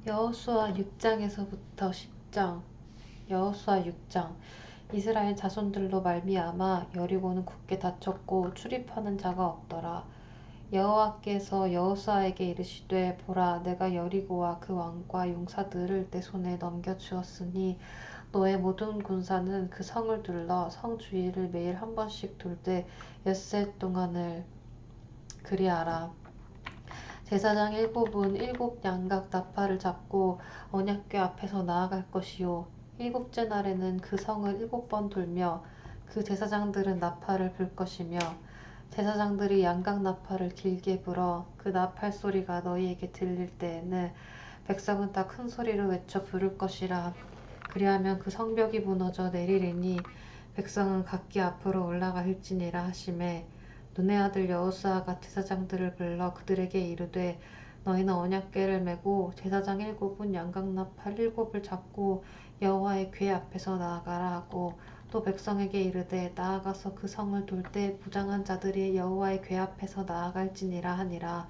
여호수아 6장에서부터 10장. 여호수아 6장. 이스라엘 자손들로 말미암아 여리고는 굳게 닫혔고 출입하는 자가 없더라. 여호와께서 여호수아에게 이르시되 보라 내가 여리고와 그 왕과 용사들을 내 손에 넘겨주었으니 너의 모든 군사는 그 성을 둘러 성 주위를 매일 한 번씩 돌되 엿새 동안을 그리하라. 제사장 일곱은 일곱 양각 나팔을 잡고 언약궤 앞에서 나아갈 것이요 일곱째 날에는 그 성을 일곱 번 돌며 그 제사장들은 나팔을 불 것이며 제사장들이 양각 나팔을 길게 불어 그 나팔 소리가 너희에게 들릴 때에는 백성은 다 큰 소리로 외쳐 부를 것이라. 그리하면 그 성벽이 무너져 내리리니 백성은 각기 앞으로 올라갈지니라 하시매 눈의 아들 여호수아가 제사장들을 불러 그들에게 이르되 너희는 언약궤를 메고 제사장 일곱은 양각 나팔 일곱을 잡고 여호와의 궤 앞에서 나아가라 하고 또 백성에게 이르되 나아가서 그 성을 돌 때 무장한 자들이 여호와의 궤 앞에서 나아갈지니라 하니라.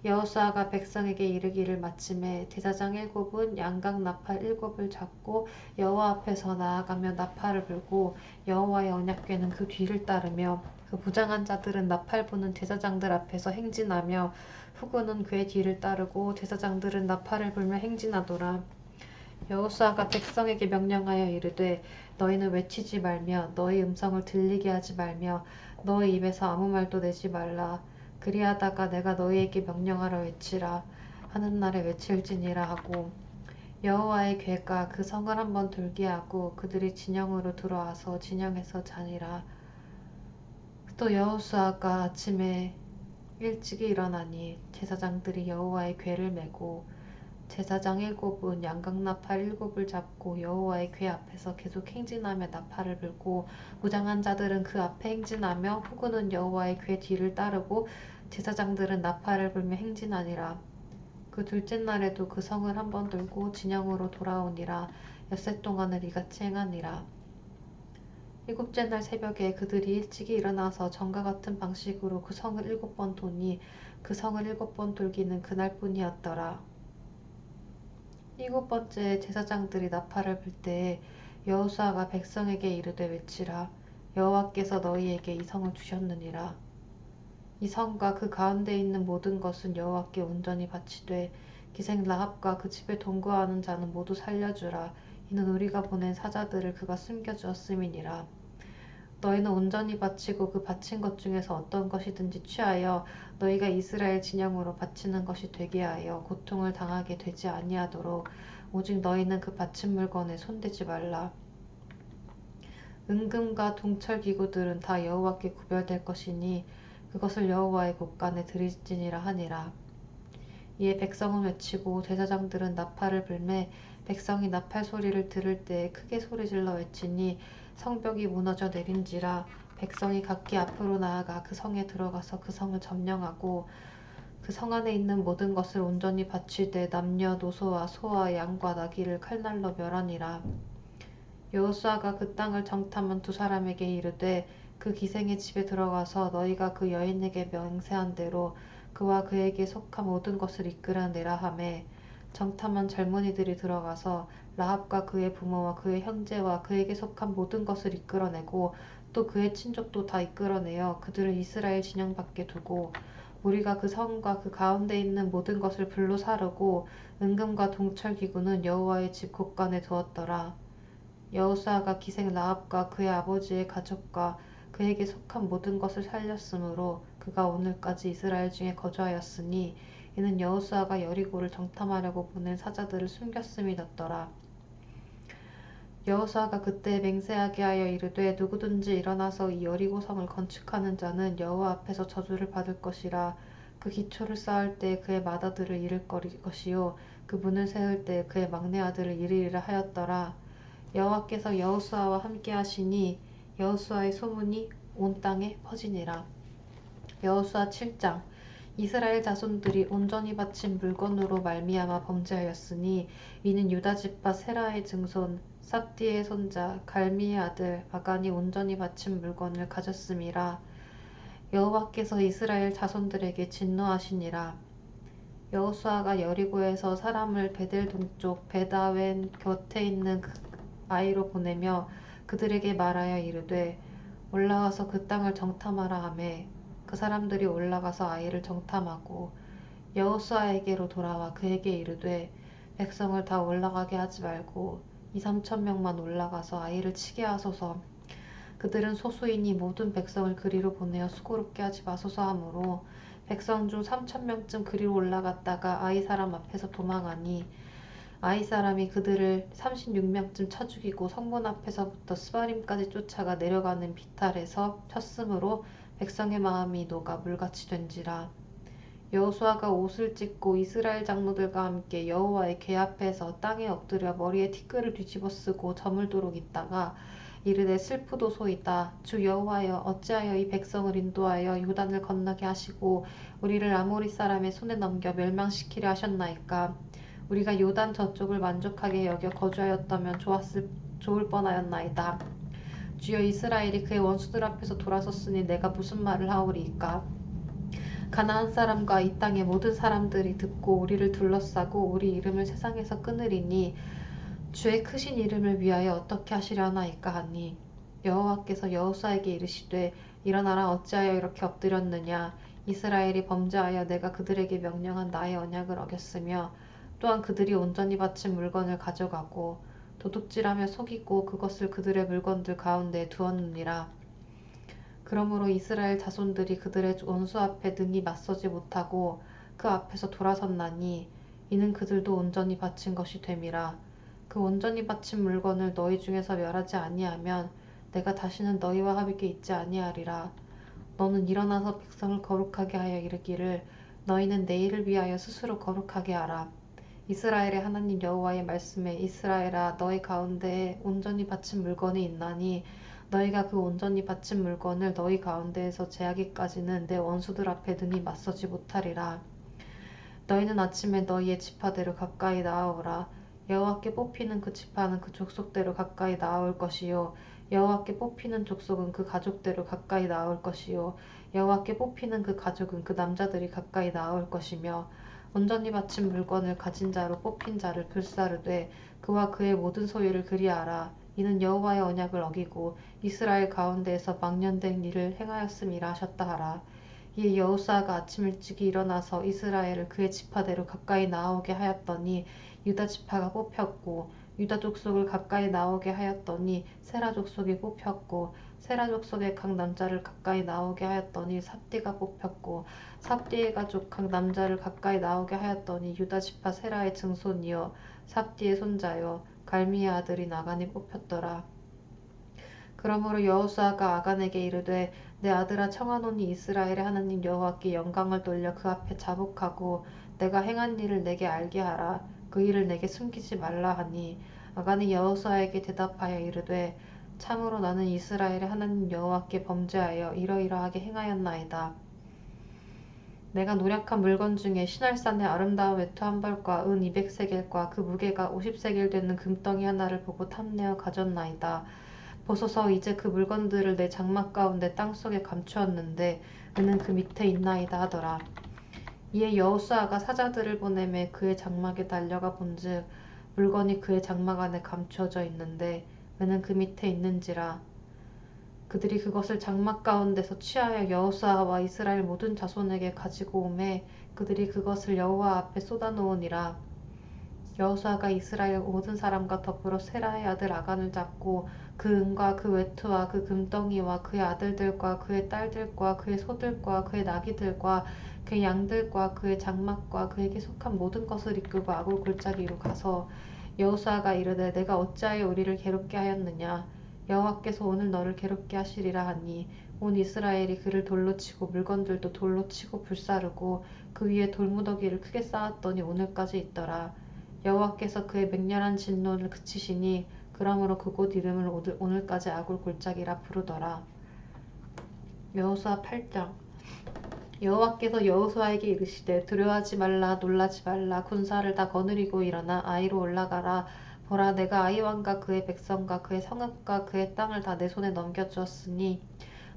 여호수아가 백성에게 이르기를 마침에 제사장 일곱은 양각 나팔 일곱을 잡고 여호와 앞에서 나아가며 나팔을 불고 여호와의 언약궤는 그 뒤를 따르며 그 무장한 자들은 나팔 부는 제사장들 앞에서 행진하며 후군은 그의 뒤를 따르고 제사장들은 나팔을 불며 행진하더라. 여호수아가 백성에게 명령하여 이르되 너희는 외치지 말며 너희 음성을 들리게 하지 말며 너희 입에서 아무 말도 내지 말라. 그리하다가 내가 너희에게 명령하러 외치라 하는 날에 외칠지니라 하고 여호와의 궤가 그 성을 한번 돌게 하고 그들이 진영으로 들어와서 진영에서 자니라. 또 여호수아가 아침에 일찍이 일어나니 제사장들이 여호와의 궤를 메고 제사장 일곱은 양각 나팔 일곱을 잡고 여호와의 궤 앞에서 계속 행진하며 나팔을 불고 무장한 자들은 그 앞에 행진하며 후군은 여호와의 궤 뒤를 따르고 제사장들은 나팔을 불며 행진하니라. 그 둘째 날에도 그 성을 한번 돌고 진영으로 돌아오니라. 엿새 동안을 이같이 행하니라. 일곱째 날 새벽에 그들이 일찍이 일어나서 전과 같은 방식으로 그 성을 일곱 번 도니 그 성을 일곱 번 돌기는 그날뿐이었더라. 일곱 번째 제사장들이 나팔을 불 때에 여호수아가 백성에게 이르되 외치라. 여호와께서 너희에게 이 성을 주셨느니라. 이 성과 그 가운데 있는 모든 것은 여호와께 온전히 바치되 기생 라합과 그 집에 동거하는 자는 모두 살려주라. 이는 우리가 보낸 사자들을 그가 숨겨주었음이니라. 너희는 온전히 바치고 그 바친 것 중에서 어떤 것이든지 취하여 너희가 이스라엘 진영으로 바치는 것이 되게 하여 고통을 당하게 되지 아니하도록 오직 너희는 그 바친 물건에 손대지 말라. 은금과 동철 기구들은 다 여호와께 구별될 것이니 그것을 여호와의 곳간에 드릴지니라 하니라. 이에 백성은 외치고 제사장들은 나팔을 불매 백성이 나팔 소리를 들을 때에 크게 소리질러 외치니 성벽이 무너져 내린지라. 백성이 각기 앞으로 나아가 그 성에 들어가서 그 성을 점령하고 그 성 안에 있는 모든 것을 온전히 바치되 남녀노소와 소와 양과 나귀를 칼날로 멸하니라. 여호수아가 그 땅을 정탐한 두 사람에게 이르되 그 기생의 집에 들어가서 너희가 그 여인에게 맹세한 대로 그와 그에게 속한 모든 것을 이끌어내라 하매 정탐한 젊은이들이 들어가서 라합과 그의 부모와 그의 형제와 그에게 속한 모든 것을 이끌어내고 또 그의 친족도 다 이끌어내어 그들을 이스라엘 진영 밖에 두고 우리가 그 성과 그 가운데 있는 모든 것을 불로 사르고 은금과 동철 기구는 여호와의 집 곳간에 두었더라. 여호수아가 기생 라합과 그의 아버지의 가족과 그에게 속한 모든 것을 살렸으므로 그가 오늘까지 이스라엘 중에 거주하였으니 이는 여호수아가 여리고를 정탐하려고 보낸 사자들을 숨겼음이었더라. 여호수아가 그때 맹세하게 하여 이르되 누구든지 일어나서 이 여리고 성을 건축하는 자는 여호와 앞에서 저주를 받을 것이라. 그 기초를 쌓을 때 그의 맏아들을 잃을 것이요 그 문을 세울 때 그의 막내 아들을 잃으리라 하였더라. 여호와께서 여호수아와 함께 하시니 여호수아의 소문이 온 땅에 퍼지니라. 여호수아 7장. 이스라엘 자손들이 온전히 바친 물건으로 말미암아 범죄하였으니 이는 유다 지파 세라의 증손 삽디의 손자 갈미의 아들 아간이 온전히 바친 물건을 가졌음이라. 여호와께서 이스라엘 자손들에게 진노하시니라. 여호수아가 여리고에서 사람을 베델 동쪽 베다웬 곁에 있는 그 아이로 보내며 그들에게 말하여 이르되 올라가서 그 땅을 정탐하라 하매 그 사람들이 올라가서 아이를 정탐하고 여호수아에게로 돌아와 그에게 이르되 백성을 다 올라가게 하지 말고 2~3천 명만 올라가서 아이를 치게 하소서. 그들은 소수이니 모든 백성을 그리로 보내어 수고롭게 하지 마소서 하므로 백성 중 3,000명쯤 그리로 올라갔다가 아이 사람 앞에서 도망하니 아이 사람이 그들을 36명쯤 쳐 죽이고 성문 앞에서부터 스바림까지 쫓아가 내려가는 비탈에서 쳤으므로 백성의 마음이 녹아 물같이 된지라. 여호수아가 옷을 찢고 이스라엘 장로들과 함께 여호와의 궤 앞에서 땅에 엎드려 머리에 티끌을 뒤집어 쓰고 저물도록 있다가 이르되 슬프도소이다. 주 여호와여 어찌하여 이 백성을 인도하여 요단을 건너게 하시고 우리를 아모리 사람의 손에 넘겨 멸망시키려 하셨나이까. 우리가 요단 저쪽을 만족하게 여겨 거주하였다면 좋을 뻔하였나이다. 주여 이스라엘이 그의 원수들 앞에서 돌아섰으니 내가 무슨 말을 하오리이까. 가나안 사람과 이 땅의 모든 사람들이 듣고 우리를 둘러싸고 우리 이름을 세상에서 끊으리니 주의 크신 이름을 위하여 어떻게 하시려 하나이까 하니 여호와께서 여호수아에게 이르시되 일어나라 어찌하여 이렇게 엎드렸느냐. 이스라엘이 범죄하여 내가 그들에게 명령한 나의 언약을 어겼으며 또한 그들이 온전히 바친 물건을 가져가고 도둑질하며 속이고 그것을 그들의 물건들 가운데에 두었느니라. 그러므로 이스라엘 자손들이 그들의 원수 앞에 능히 맞서지 못하고 그 앞에서 돌아섰나니 이는 그들도 온전히 바친 것이 됨이라. 그 온전히 바친 물건을 너희 중에서 멸하지 아니하면 내가 다시는 너희와 함께 있지 아니하리라. 너는 일어나서 백성을 거룩하게 하여 이르기를 너희는 내일을 위하여 스스로 거룩하게 하라. 이스라엘의 하나님 여호와의 말씀에 이스라엘아 너희 가운데에 온전히 바친 물건이 있나니 너희가 그 온전히 바친 물건을 너희 가운데에서 제하기까지는 내 원수들 앞에 능히 맞서지 못하리라. 너희는 아침에 너희의 지파대로 가까이 나아오라. 여호와께 뽑히는 그 지파는 그 족속대로 가까이 나아올 것이요 여호와께 뽑히는 족속은 그 가족대로 가까이 나아올 것이요 여호와께 뽑히는 그 가족은 그 남자들이 가까이 나아올 것이며 온전히 바친 물건을 가진 자로 뽑힌 자를 불사르되 그와 그의 모든 소유를 그리하라. 이는 여호와의 언약을 어기고 이스라엘 가운데에서 망령된 일을 행하였음이라 하셨다 하라. 이에 여호수아가 아침 일찍이 일어나서 이스라엘을 그의 지파대로 가까이 나오게 하였더니 유다 지파가 뽑혔고 유다 족속을 가까이 나오게 하였더니 세라 족속이 뽑혔고 세라 족속의 각 남자를 가까이 나오게 하였더니 삽디가 뽑혔고 삽디의 가족 각 남자를 가까이 나오게 하였더니 유다 지파 세라의 증손이요 삽디의 손자요 갈미의 아들이 나간이 뽑혔더라. 그러므로 여호수아가 아간에게 이르되 내 아들아 청하노니 이스라엘의 하나님 여호와께 영광을 돌려 그 앞에 자복하고 내가 행한 일을 내게 알게 하라. 그 일을 내게 숨기지 말라 하니 아간이 여호수아에게 대답하여 이르되 참으로 나는 이스라엘의 하나님 여호와께 범죄하여 이러이러하게 행하였나이다. 내가 노력한 물건 중에 시날산의 아름다운 외투 한 벌과 은 200세겔과 그 무게가 50세겔 되는 금덩이 하나를 보고 탐내어 가졌나이다. 보소서 이제 그 물건들을 내 장막 가운데 땅속에 감추었는데 은은 그 밑에 있나이다 하더라. 이에 여호수아가 사자들을 보내매 그의 장막에 달려가 본즉 물건이 그의 장막 안에 감추어져 있는데 은은 그 밑에 있는지라. 그들이 그것을 장막 가운데서 취하여 여호수아와 이스라엘 모든 자손에게 가지고 오매 그들이 그것을 여호와 앞에 쏟아놓으니라. 여호수아가 이스라엘 모든 사람과 더불어 세라의 아들 아간을 잡고 그 은과 그 외투와 그 금덩이와 그의 아들들과 그의 딸들과 그의 소들과 그의 나귀들과 그의 양들과 그의 장막과 그에게 속한 모든 것을 이끌고 아굴 골짜기로 가서 여호수아가 이르되 내가 어찌하여 우리를 괴롭게 하였느냐. 여호와께서 오늘 너를 괴롭게 하시리라 하니 온 이스라엘이 그를 돌로 치고 물건들도 돌로 치고 불사르고 그 위에 돌무더기를 크게 쌓았더니 오늘까지 있더라. 여호와께서 그의 맹렬한 진노를 그치시니 그러므로 그곳 이름을 오늘까지 아굴 골짜기라 부르더라. 여호수아 8장. 여호와께서 여호수아에게 이르시되 두려워하지 말라 놀라지 말라 군사를 다 거느리고 일어나 아이로 올라가라. 보라 내가 아이 왕과 그의 백성과 그의 성읍과 그의 땅을 다 내 손에 넘겨주었으니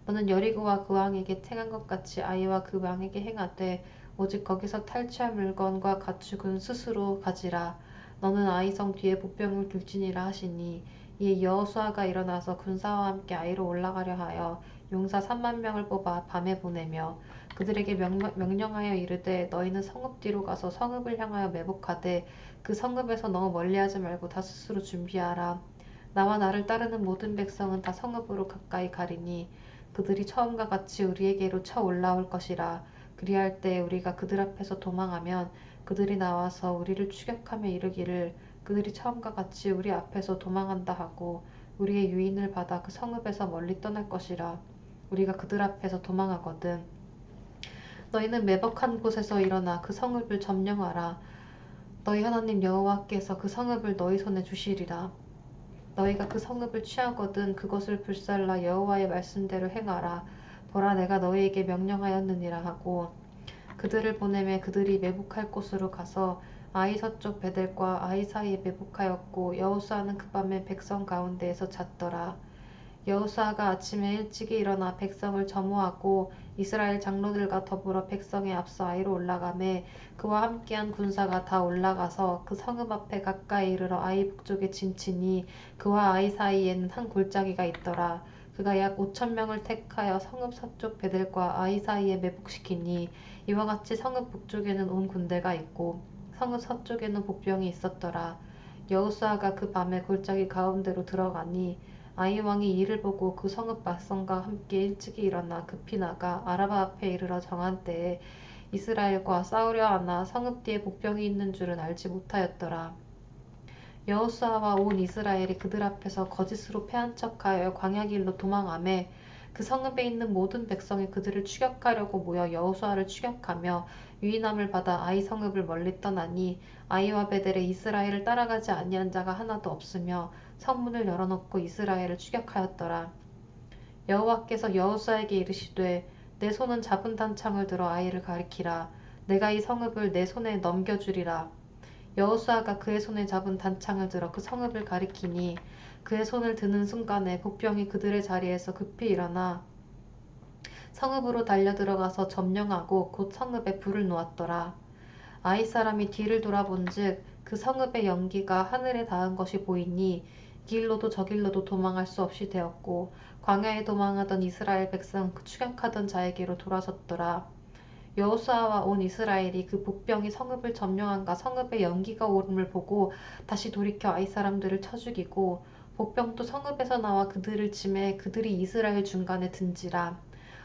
너는 여리고와 그 왕에게 행한 것 같이 아이와 그 왕에게 행하되 오직 거기서 탈취할 물건과 가축은 스스로 가지라. 너는 아이성 뒤에 보병을 둘지니라 하시니 이에 여호수아가 일어나서 군사와 함께 아이로 올라가려 하여 용사 3만 명을 뽑아 밤에 보내며 그들에게 명령하여 이르되 너희는 성읍 뒤로 가서 성읍을 향하여 매복하되 그 성읍에서 너무 멀리하지 말고 다 스스로 준비하라. 나와 나를 따르는 모든 백성은 다 성읍으로 가까이 가리니 그들이 처음과 같이 우리에게로 쳐 올라올 것이라. 그리할 때 우리가 그들 앞에서 도망하면 그들이 나와서 우리를 추격하며 이르기를 그들이 처음과 같이 우리 앞에서 도망한다 하고 우리의 유인을 받아 그 성읍에서 멀리 떠날 것이라. 우리가 그들 앞에서 도망하거든 너희는 매복한 곳에서 일어나 그 성읍을 점령하라. 너희 하나님 여호와께서 그 성읍을 너희 손에 주시리라. 너희가 그 성읍을 취하거든 그것을 불살라 여호와의 말씀대로 행하라. 보라 내가 너희에게 명령하였느니라 하고 그들을 보내매 그들이 매복할 곳으로 가서 아이 서쪽 베델과 아이 사이에 매복하였고 여호수아는 그 밤에 백성 가운데에서 잤더라. 여호수아가 아침에 일찍이 일어나 백성을 점호하고 이스라엘 장로들과 더불어 백성에 앞서 아이로 올라가매 그와 함께한 군사가 다 올라가서 그 성읍 앞에 가까이 이르러 아이 북쪽에 진치니 그와 아이 사이에는 한 골짜기가 있더라. 그가 약 5천 명을 택하여 성읍 서쪽 베델과 아이 사이에 매복시키니 이와 같이 성읍 북쪽에는 온 군대가 있고 성읍 서쪽에는 복병이 있었더라. 여호수아가 그 밤에 골짜기 가운데로 들어가니 아이 왕이 이를 보고 그 성읍 백성과 함께 일찍이 일어나 급히 나가 아라바 앞에 이르러 정한 때에 이스라엘과 싸우려 하나 성읍 뒤에 복병이 있는 줄은 알지 못하였더라. 여호수아와 온 이스라엘이 그들 앞에서 거짓으로 패한 척하여 광야길로 도망하매 그 성읍에 있는 모든 백성이 그들을 추격하려고 모여 여호수아를 추격하며 유인함을 받아 아이 성읍을 멀리 떠나니 아이와 베델에 이스라엘을 따라가지 아니한 자가 하나도 없으며 성문을 열어놓고 이스라엘을 추격하였더라. 여호와께서 여호수아에게 이르시되 내 손은 잡은 단창을 들어 아이를 가리키라. 내가 이 성읍을 내 손에 넘겨주리라. 여호수아가 그의 손에 잡은 단창을 들어 그 성읍을 가리키니 그의 손을 드는 순간에 복병이 그들의 자리에서 급히 일어나 성읍으로 달려들어가서 점령하고 곧 성읍에 불을 놓았더라. 아이 사람이 뒤를 돌아본즉 그 성읍의 연기가 하늘에 닿은 것이 보이니 이 길로도 저 길로도 도망할 수 없이 되었고 광야에 도망하던 이스라엘 백성 그 추격하던 자에게로 돌아섰더라. 여호수아와 온 이스라엘이 그 복병이 성읍을 점령한가 성읍에 연기가 오름을 보고 다시 돌이켜 아이 사람들을 쳐 죽이고 복병도 성읍에서 나와 그들을 치매 그들이 이스라엘 중간에 든지라.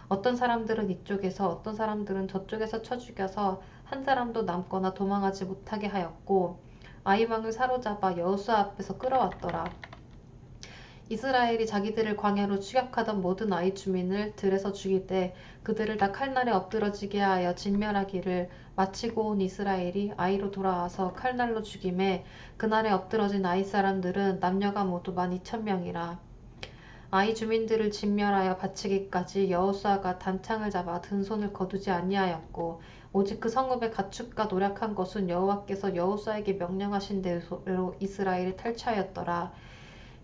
어떤 사람들은 이쪽에서 어떤 사람들은 저쪽에서 쳐 죽여서 한 사람도 남거나 도망하지 못하게 하였고 아이 왕을 사로잡아 여호수아 앞에서 끌어왔더라. 이스라엘이 자기들을 광야로 추격하던 모든 아이 주민을 들에서 죽이되 그들을 다 칼날에 엎드러지게 하여 진멸하기를 마치고 온 이스라엘이 아이로 돌아와서 칼날로 죽임에 그날에 엎드러진 아이 사람들은 남녀가 모두 12,000명이라. 아이 주민들을 진멸하여 바치기까지 여호수아가 단창을 잡아 든 손을 거두지 아니하였고 오직 그 성읍의 가축과 노력한 것은 여호와께서 여호수아에게 명령하신 대로 이스라엘이 탈취하였더라.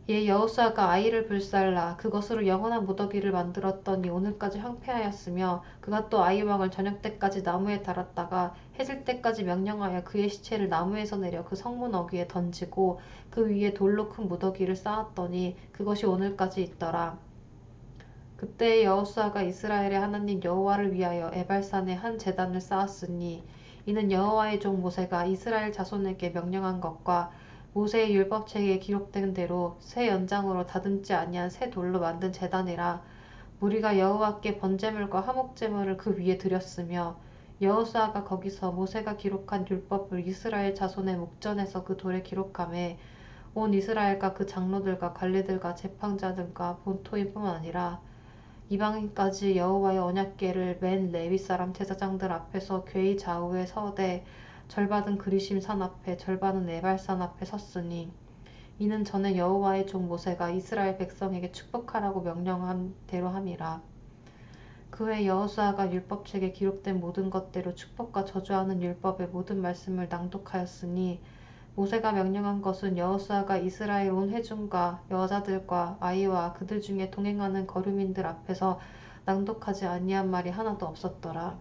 이에 여호수아가 아이를 불살라 그것으로 영원한 무더기를 만들었더니 오늘까지 황폐하였으며 그가 또 아이 왕을 저녁 때까지 나무에 달았다가 해질 때까지 명령하여 그의 시체를 나무에서 내려 그 성문 어귀에 던지고 그 위에 돌로 큰 무더기를 쌓았더니 그것이 오늘까지 있더라. 그때 여호수아가 이스라엘의 하나님 여호와를 위하여 에발산에 한 제단을 쌓았으니 이는 여호와의 종 모세가 이스라엘 자손에게 명령한 것과 모세의 율법책에 기록된 대로 새 연장으로 다듬지 아니한 새 돌로 만든 제단이라. 무리가 여호와께 번제물과 화목제물을 그 위에 드렸으며 여호수아가 거기서 모세가 기록한 율법을 이스라엘 자손의 목전에서 그 돌에 기록하매 온 이스라엘과 그 장로들과 관리들과 재판자들과 본토인뿐만 아니라 이방인까지 여호와의 언약궤를 맨 레위 사람 제사장들 앞에서 궤의 좌우에 서되 절반은 그리심 산 앞에 절반은 에발산 앞에 섰으니 이는 전에 여호와의 종 모세가 이스라엘 백성에게 축복하라고 명령한 대로 함이라. 그 후에 여호수아가 율법책에 기록된 모든 것대로 축복과 저주하는 율법의 모든 말씀을 낭독하였으니 모세가 명령한 것은 여호수아가 이스라엘 온 회중과 여자들과 아이와 그들 중에 동행하는 거류민들 앞에서 낭독하지 아니한 말이 하나도 없었더라.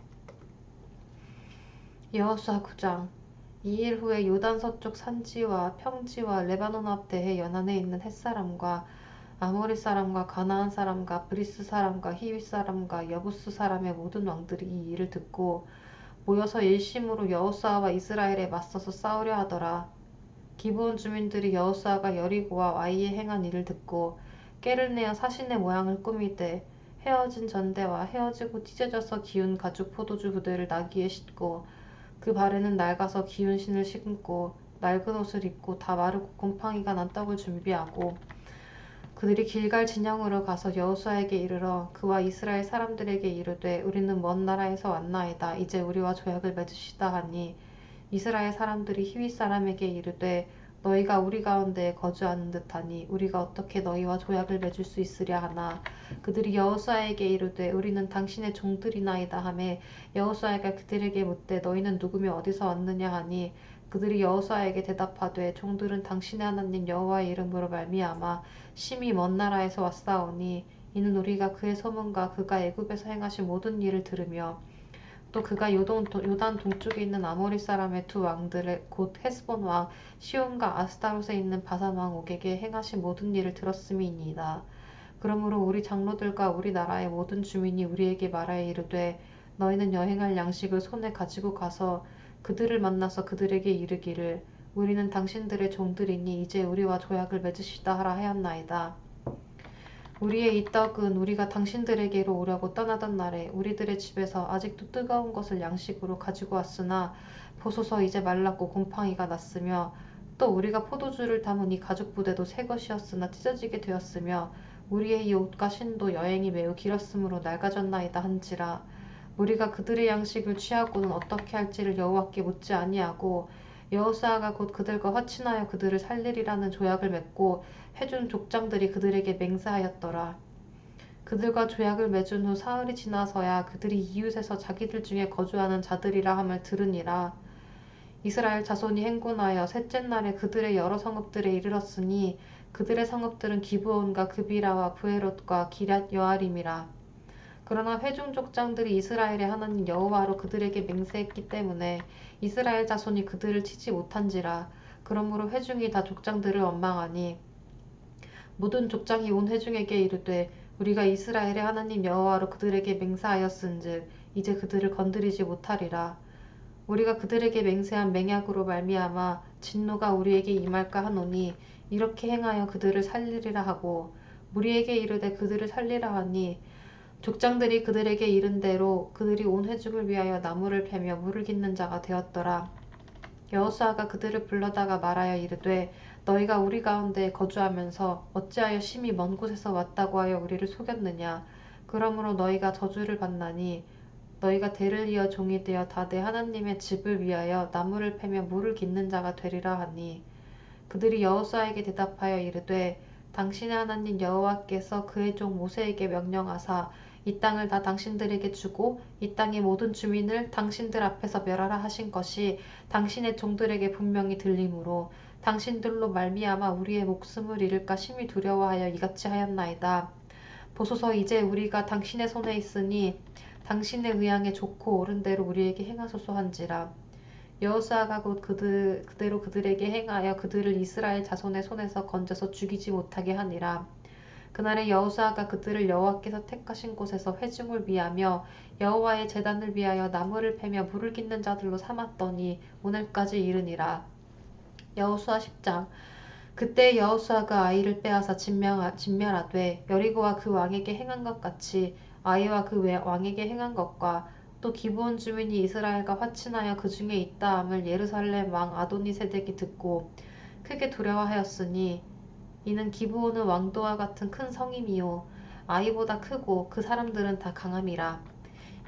여호수아 9장. 2일 후에 요단 서쪽 산지와 평지와 레바논 앞 대해 연안에 있는 햇사람과 아모리 사람과 가나안 사람과 브리스 사람과 히윗 사람과 여부스 사람의 모든 왕들이 이 일을 듣고 모여서 일심으로 여호수아와 이스라엘에 맞서서 싸우려 하더라. 기브온 주민들이 여호수아가 여리고와 아이에 행한 일을 듣고 꾀를 내어 사신의 모양을 꾸미되 헤어진 전대와 헤어지고 찢어져서 기운 가죽 포도주 부대를 나귀에 싣고 그 발에는 낡아서 기운 신을 신고 낡은 옷을 입고 다 마르고 곰팡이가 난 떡을 준비하고 그들이 길갈 진영으로 가서 여호수아에게 이르러 그와 이스라엘 사람들에게 이르되 우리는 먼 나라에서 왔나이다. 이제 우리와 조약을 맺으시다 하니 이스라엘 사람들이 히윗 사람에게 이르되 너희가 우리 가운데에 거주하는 듯하니 우리가 어떻게 너희와 조약을 맺을 수 있으랴 하나 그들이 여호수아에게 이르되 우리는 당신의 종들이나이다 하매 여호수아가 그들에게 묻되 너희는 누구며 어디서 왔느냐 하니 그들이 여호수아에게 대답하되 종들은 당신의 하나님 여호와의 이름으로 말미암아 심히 먼 나라에서 왔사오니 이는 우리가 그의 소문과 그가 애굽에서 행하신 모든 일을 들으며 또 그가 요단 동쪽에 있는 아모리 사람의 두 왕들을 곧 헤스본 왕 시온과 아스타롯에 있는 바산 왕 옥에게 행하신 모든 일을 들었음이니이다. 그러므로 우리 장로들과 우리 나라의 모든 주민이 우리에게 말하여 이르되 너희는 여행할 양식을 손에 가지고 가서 그들을 만나서 그들에게 이르기를 우리는 당신들의 종들이니 이제 우리와 조약을 맺으시다 하라 하였나이다. 우리의 이 떡은 우리가 당신들에게로 오려고 떠나던 날에 우리들의 집에서 아직도 뜨거운 것을 양식으로 가지고 왔으나 보소서 이제 말랐고 곰팡이가 났으며 또 우리가 포도주를 담은 이 가죽 부대도 새 것이었으나 찢어지게 되었으며 우리의 이 옷과 신도 여행이 매우 길었으므로 낡아졌나이다 한지라 우리가 그들의 양식을 취하고는 어떻게 할지를 여호와께 묻지 아니하고 여호수아가 곧 그들과 화친하여 그들을 살리리라는 조약을 맺고 해준 족장들이 그들에게 맹세하였더라. 그들과 조약을 맺은 후 사흘이 지나서야 그들이 이웃에서 자기들 중에 거주하는 자들이라 함을 들으니라. 이스라엘 자손이 행군하여 셋째 날에 그들의 여러 성읍들에 이르렀으니 그들의 성읍들은 기브온과 그비라와 브에롯과 기럇 여아림이라. 그러나 회중 족장들이 이스라엘의 하나님 여호와로 그들에게 맹세했기 때문에 이스라엘 자손이 그들을 치지 못한지라. 그러므로 회중이 다 족장들을 원망하니 모든 족장이 온 회중에게 이르되 우리가 이스라엘의 하나님 여호와로 그들에게 맹세하였은즉 이제 그들을 건드리지 못하리라. 우리가 그들에게 맹세한 맹약으로 말미암아 진노가 우리에게 임할까 하노니 이렇게 행하여 그들을 살리리라 하고 우리에게 이르되 그들을 살리라 하니 족장들이 그들에게 이른 대로 그들이 온 회중을 위하여 나무를 패며 물을 깃는 자가 되었더라. 여호수아가 그들을 불러다가 말하여 이르되 너희가 우리 가운데에 거주하면서 어찌하여 심히 먼 곳에서 왔다고 하여 우리를 속였느냐. 그러므로 너희가 저주를 받나니 너희가 대를 이어 종이 되어 다 내 하나님의 집을 위하여 나무를 패며 물을 깃는 자가 되리라 하니 그들이 여호수아에게 대답하여 이르되 당신의 하나님 여호와께서 그의 종 모세에게 명령하사 이 땅을 다 당신들에게 주고 이 땅의 모든 주민을 당신들 앞에서 멸하라 하신 것이 당신의 종들에게 분명히 들리므로 당신들로 말미암아 우리의 목숨을 잃을까 심히 두려워하여 이같이 하였나이다. 보소서 이제 우리가 당신의 손에 있으니 당신의 의향에 좋고 옳은 대로 우리에게 행하소서 한지라. 여호수아가 곧 그대로 그들에게 행하여 그들을 이스라엘 자손의 손에서 건져서 죽이지 못하게 하니라. 그날에 여호수아가 그들을 여호와께서 택하신 곳에서 회중을 위하며 여호와의 제단을 위하여 나무를 패며 물을 깃는 자들로 삼았더니 오늘까지 이르니라. 여호수아 10장. 그때 여호수아가 아이를 빼앗아 진멸하되 여리고와 그 왕에게 행한 것 같이 아이와 그 왕에게 행한 것과 또 기브온 주민이 이스라엘과 화친하여 그 중에 있다함을 예루살렘 왕 아도니세덱이 듣고 크게 두려워하였으니 이는 기브온은 왕도와 같은 큰 성임이요 아이보다 크고 그 사람들은 다 강함이라.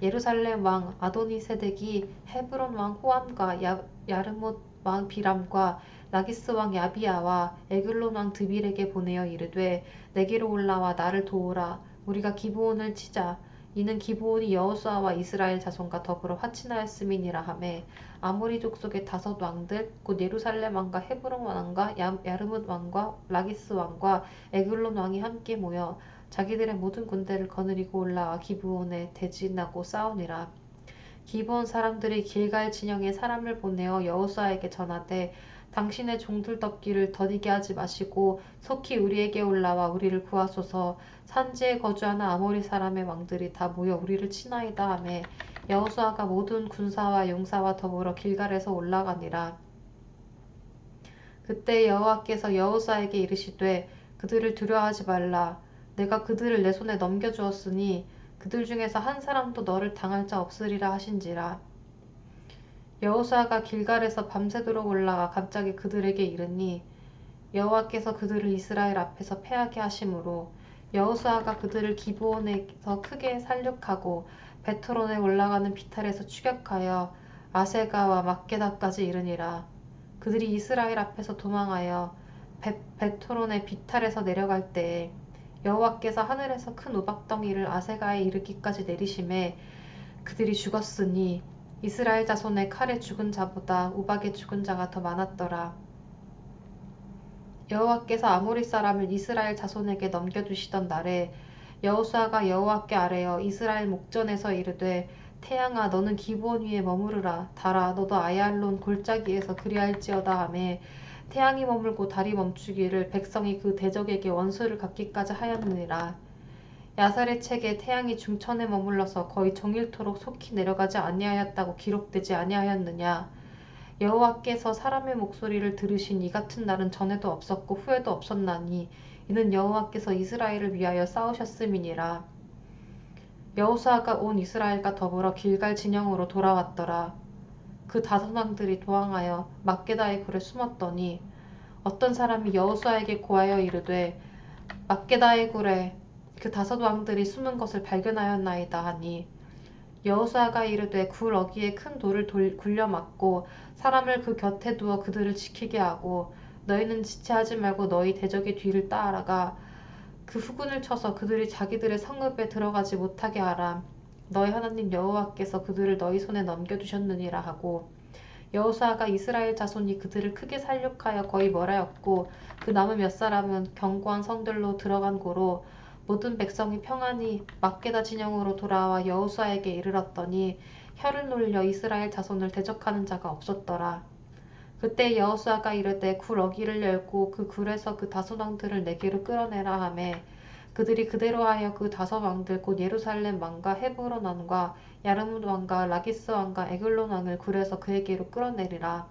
예루살렘 왕 아도니세덱이 헤브론 왕 호암과 야르못 왕 비람과 라기스 왕 야비야와 에글론 왕 드빌에게 보내어 이르되 내게로 올라와 나를 도우라. 우리가 기브온을 치자. 이는 기브온이 여호수아와 이스라엘 자손과 더불어 화친하였음이니라 하매 아모리 족속의 5 왕들 곧 예루살렘 왕과 헤브론 왕과 야르뭇 왕과 라기스 왕과 에글론 왕이 함께 모여 자기들의 모든 군대를 거느리고 올라와 기브온에 대진하고 싸우니라. 기브온 사람들이 길갈 진영에 사람을 보내어 여호수아에게 전하되 당신의 종들 덮기를 더디게 하지 마시고 속히 우리에게 올라와 우리를 구하소서. 산지에 거주하는 아모리 사람의 왕들이 다 모여 우리를 치나이다 하매 여호수아가 모든 군사와 용사와 더불어 길갈에서 올라가니라. 그때 여호와께서 여호수아에게 이르시되 그들을 두려워하지 말라. 내가 그들을 내 손에 넘겨주었으니 그들 중에서 한 사람도 너를 당할 자 없으리라 하신지라. 여호수아가 길갈에서 밤새도록 올라가 갑자기 그들에게 이르니 여호와께서 그들을 이스라엘 앞에서 패하게 하심으로 여호수아가 그들을 기브온에서 크게 살육하고 베토론에 올라가는 비탈에서 추격하여 아세가와 막게다까지 이르니라. 그들이 이스라엘 앞에서 도망하여 베토론의 비탈에서 내려갈 때에 여호와께서 하늘에서 큰 우박덩이를 아세가에 이르기까지 내리심에 그들이 죽었으니 이스라엘 자손의 칼에 죽은 자보다 우박에 죽은 자가 더 많았더라. 여호와께서 아모리 사람을 이스라엘 자손에게 넘겨주시던 날에 여호수아가 여호와께 아뢰어 이스라엘 목전에서 이르되 태양아 너는 기브온 위에 머무르라. 달아 너도 아얄론 골짜기에서 그리할지어다 하매 태양이 머물고 달이 멈추기를 백성이 그 대적에게 원수를 갚기까지 하였느니라. 야살의 책에 태양이 중천에 머물러서 거의 종일토록 속히 내려가지 아니하였다고 기록되지 아니하였느냐. 여호와께서 사람의 목소리를 들으신 이 같은 날은 전에도 없었고 후에도 없었나니 이는 여호와께서 이스라엘을 위하여 싸우셨음이니라. 여호수아가 온 이스라엘과 더불어 길갈 진영으로 돌아왔더라. 그 다섯 왕들이 도망하여 막게다의 굴에 숨었더니 어떤 사람이 여호수아에게 고하여 이르되 막게다의 굴에 그 다섯 왕들이 숨은 것을 발견하였나이다 하니 여호수아가 이르되 굴 어귀에 큰 돌을 굴려 막고 사람을 그 곁에 두어 그들을 지키게 하고 너희는 지체하지 말고 너희 대적의 뒤를 따라가 그 후군을 쳐서 그들이 자기들의 성읍에 들어가지 못하게 하라. 너희 하나님 여호와께서 그들을 너희 손에 넘겨주셨느니라 하고 여호수아가 이스라엘 자손이 그들을 크게 살육하여 거의 멸하였고 그 남은 몇 사람은 견고한 성들로 들어간 고로 모든 백성이 평안히 막게다 진영으로 돌아와 여호수아에게 이르렀더니 혀를 놀려 이스라엘 자손을 대적하는 자가 없었더라. 그때 여호수아가 이르되 굴 어귀를 열고 그 굴에서 그 다섯 왕들을 내게로 끌어내라 하매 그들이 그대로 하여 그 다섯 왕들 곧 예루살렘 왕과 헤브론 왕과 야르문 왕과 라기스 왕과 에글론 왕을 굴에서 그에게로 끌어내리라.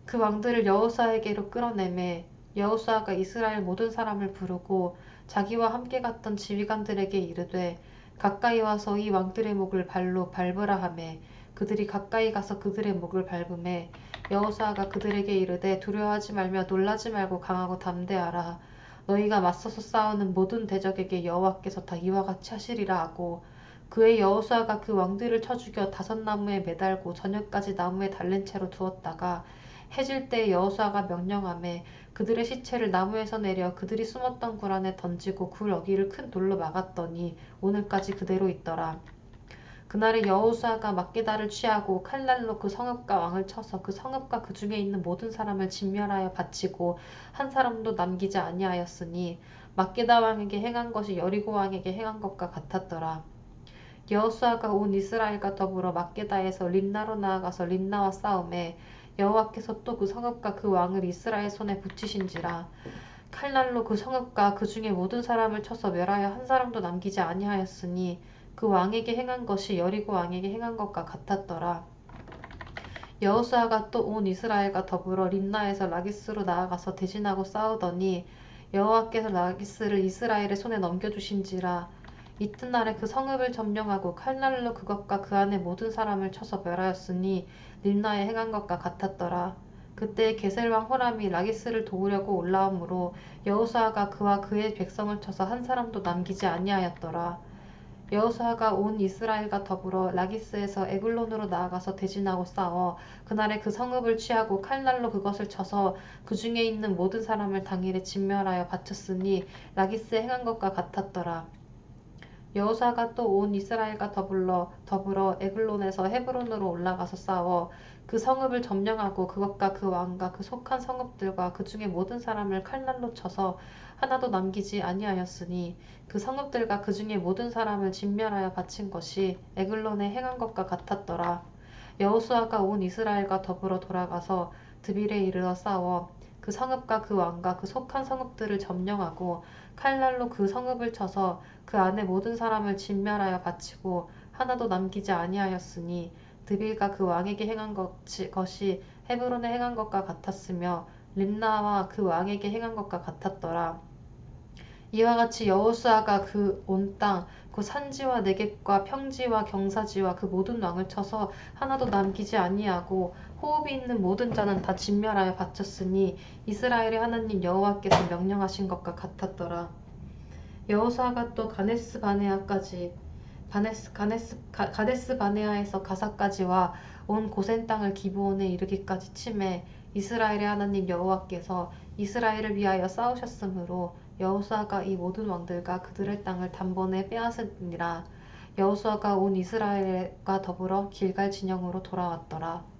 그 왕들을 여호수아에게로 끌어내매 여호수아가 이스라엘 모든 사람을 부르고 자기와 함께 갔던 지휘관들에게 이르되 가까이 와서 이 왕들의 목을 발로 밟으라 하매 그들이 가까이 가서 그들의 목을 밟음에 여호수아가 그들에게 이르되 두려워하지 말며 놀라지 말고 강하고 담대하라. 너희가 맞서서 싸우는 모든 대적에게 여호와께서 다 이와 같이 하시리라 하고 그의 여호수아가 그 왕들을 쳐 죽여 다섯 나무에 매달고 저녁까지 나무에 달린 채로 두었다가 해질 때 여호수아가 명령하매 그들의 시체를 나무에서 내려 그들이 숨었던 굴 안에 던지고 굴 어귀를 큰 돌로 막았더니 오늘까지 그대로 있더라. 그날에 여호수아가 막게다를 취하고 칼날로 그 성읍과 왕을 쳐서 그 성읍과 그 중에 있는 모든 사람을 진멸하여 바치고 한 사람도 남기지 아니하였으니 막게다 왕에게 행한 것이 여리고 왕에게 행한 것과 같았더라. 여호수아가 온 이스라엘과 더불어 막게다에서 림나로 나아가서 림나와 싸움에 여호와께서 또 그 성읍과 그 왕을 이스라엘 손에 붙이신지라. 칼날로 그 성읍과 그 중에 모든 사람을 쳐서 멸하여 한 사람도 남기지 아니하였으니 그 왕에게 행한 것이 여리고 왕에게 행한 것과 같았더라. 여호수아가 또 온 이스라엘과 더불어 림나에서 라기스로 나아가서 대진하고 싸우더니 여호와께서 라기스를 이스라엘의 손에 넘겨주신지라. 이튿날에 그 성읍을 점령하고 칼날로 그것과 그 안의 모든 사람을 쳐서 멸하였으니 림나에 행한 것과 같았더라. 그때 게셀왕 호람이 라기스를 도우려고 올라오므로 여호수아가 그와 그의 백성을 쳐서 한 사람도 남기지 아니하였더라. 여호수아가 온 이스라엘과 더불어 라기스에서 에글론으로 나아가서 대진하고 싸워 그날에 그 성읍을 취하고 칼날로 그것을 쳐서 그 중에 있는 모든 사람을 당일에 진멸하여 바쳤으니 라기스에 행한 것과 같았더라. 여호수아가 또 온 이스라엘과 더불어 에글론에서 헤브론으로 올라가서 싸워 그 성읍을 점령하고 그것과 그 왕과 그 속한 성읍들과 그 중에 모든 사람을 칼날로 쳐서 하나도 남기지 아니하였으니 그 성읍들과 그 중에 모든 사람을 진멸하여 바친 것이 에글론에 행한 것과 같았더라. 여호수아가 온 이스라엘과 더불어 돌아가서 드빌에 이르러 싸워 그 성읍과 그 왕과 그 속한 성읍들을 점령하고 칼날로 그 성읍을 쳐서 그 안에 모든 사람을 진멸하여 바치고 하나도 남기지 아니하였으니 드빌과 그 왕에게 행한 것이 헤브론에 행한 것과 같았으며 림나와 그 왕에게 행한 것과 같았더라. 이와 같이 여호수아가 그 온 땅, 그 산지와 내겝과 평지와 경사지와 그 모든 왕을 쳐서 하나도 남기지 아니하고 호흡이 있는 모든 자는 다 진멸하여 바쳤으니 이스라엘의 하나님 여호와께서 명령하신 것과 같았더라. 여호수아가 또 가데스 바네아에서 가사까지와 온 고센 땅을 기브온에 이르기까지 치매 이스라엘의 하나님 여호와께서 이스라엘을 위하여 싸우셨으므로 여호수아가 이 모든 왕들과 그들의 땅을 단번에 빼앗으니라. 여호수아가 온 이스라엘과 더불어 길갈 진영으로 돌아왔더라.